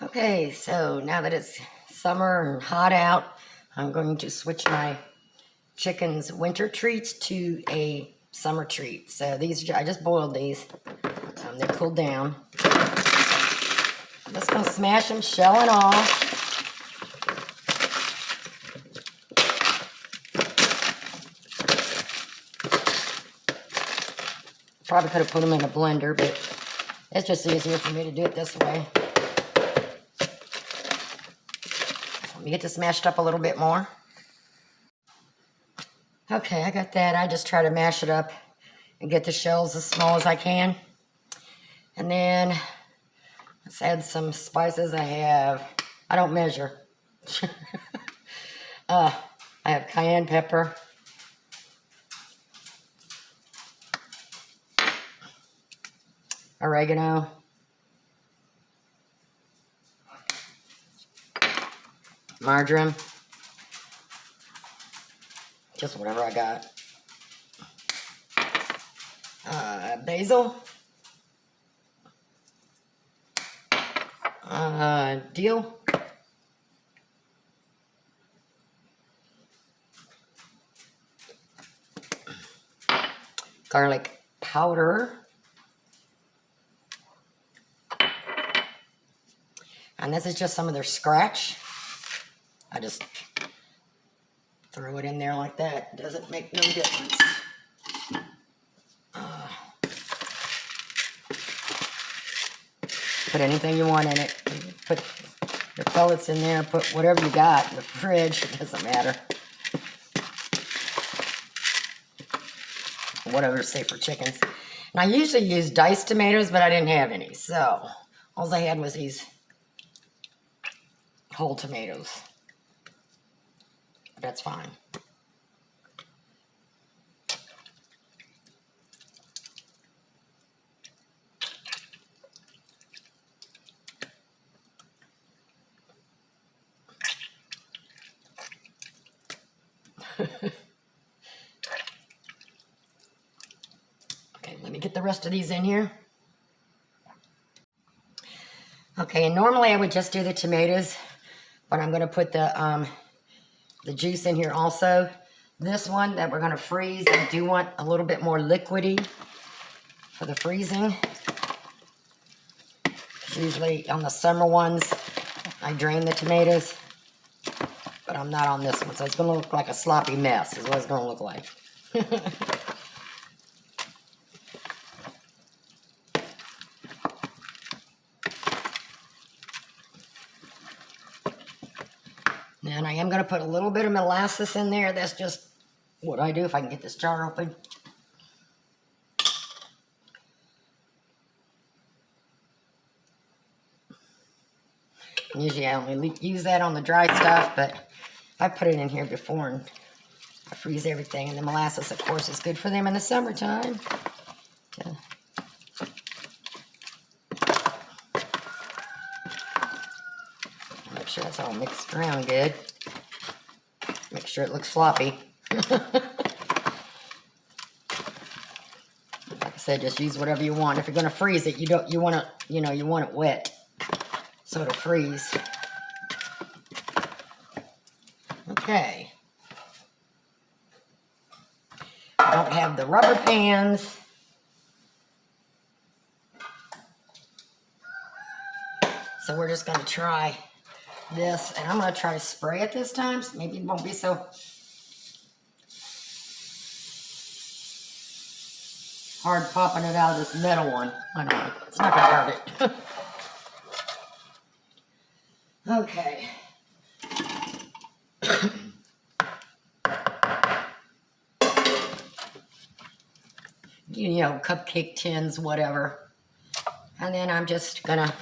Okay, so now that it's summer and hot out, I'm going to switch my chicken's winter treats to a summer treat. So these, I just boiled these. They cooled down. I'm just going to smash them, shell and all. Probably could have put them in a blender, but it's just easier for me to do it this way. Let me get this mashed up a little bit more. Okay, I got that. I just try to mash it up and get the shells as small as I can. And then let's add some spices. I don't measure. I have cayenne pepper. Oregano. Marjoram. Just whatever I got. Basil. Dill. Garlic powder. And this is just some of their scratch. I just throw it in there like that. Doesn't make no difference. Put anything you want in it. Put your pellets in there. Put whatever you got in the fridge. It doesn't matter. Whatever's safe for chickens. And I usually use diced tomatoes, but I didn't have any. So all I had was these whole tomatoes. That's fine. Okay, let me get the rest of these in here. Okay, and normally I would just do the tomatoes, but I'm going to put the juice in here also. This one that we're going to freeze, I do want a little bit more liquidy for the freezing. Usually on the summer ones, I drain the tomatoes, but I'm not on this one, so it's going to look like a sloppy mess is what it's going to look like. And I am going to put a little bit of molasses in there. That's just what I do if I can get this jar open. Usually I only use that on the dry stuff, but I put it in here before and I freeze everything. And the molasses, of course, is good for them in the summertime. Make sure that's all mixed around good. Make sure it looks sloppy. Like I said, just use whatever you want. If you're going to freeze it, you want it wet so it'll freeze. Okay. I don't have the rubber pans. So we're just going to try this, and I'm going to try to spray it this time, so maybe it won't be so hard popping it out of this metal one. I don't know. It's not going to hurt it. Okay. You know, cupcake tins, whatever. And then I'm just going to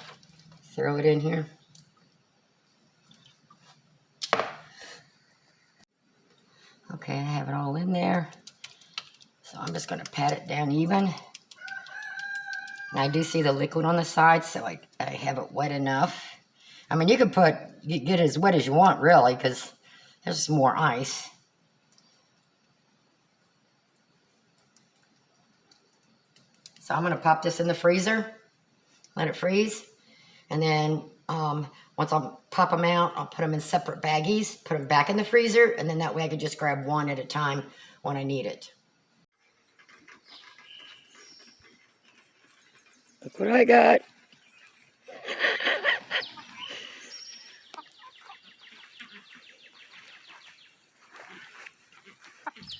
throw it in here. Okay, I have it all in there. So I'm just going to pat it down even. And I do see the liquid on the side, so I have it wet enough. I mean, you could get as wet as you want, really, because there's more ice. So I'm going to pop this in the freezer, let it freeze, and then Once I pop them out, I'll put them in separate baggies, put them back in the freezer, and then that way I can just grab one at a time when I need it. Look what I got.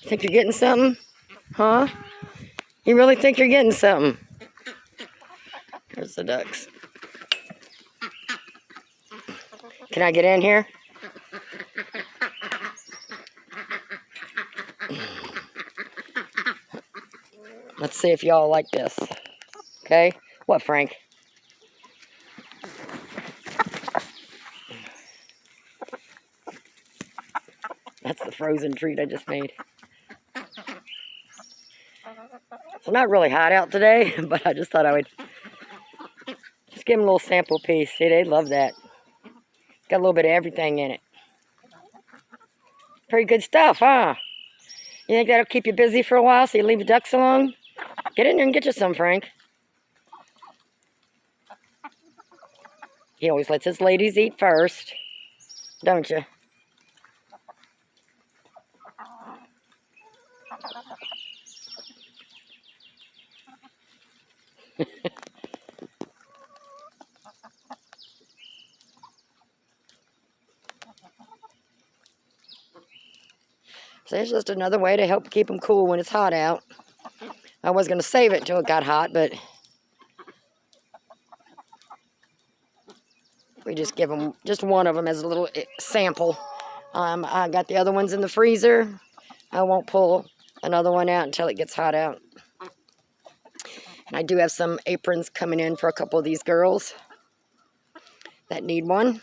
Think you're getting something? Huh? You really think you're getting something? There's the ducks. Can I get in here? Let's see if y'all like this. Okay? What, Frank? That's the frozen treat I just made. It's not really hot out today, but I just thought I would just give them a little sample piece. See, they love that. Got a little bit of everything in it. Pretty good stuff, huh? You think that'll keep you busy for a while so you leave the ducks alone? Get in there and get you some, Frank. He always lets his ladies eat first, don't you? So it's just another way to help keep them cool when it's hot out. I was going to save it until it got hot, but we just give them just one of them as a little sample. I got the other ones in the freezer. I won't pull another one out until it gets hot out. And I do have some aprons coming in for a couple of these girls that need one.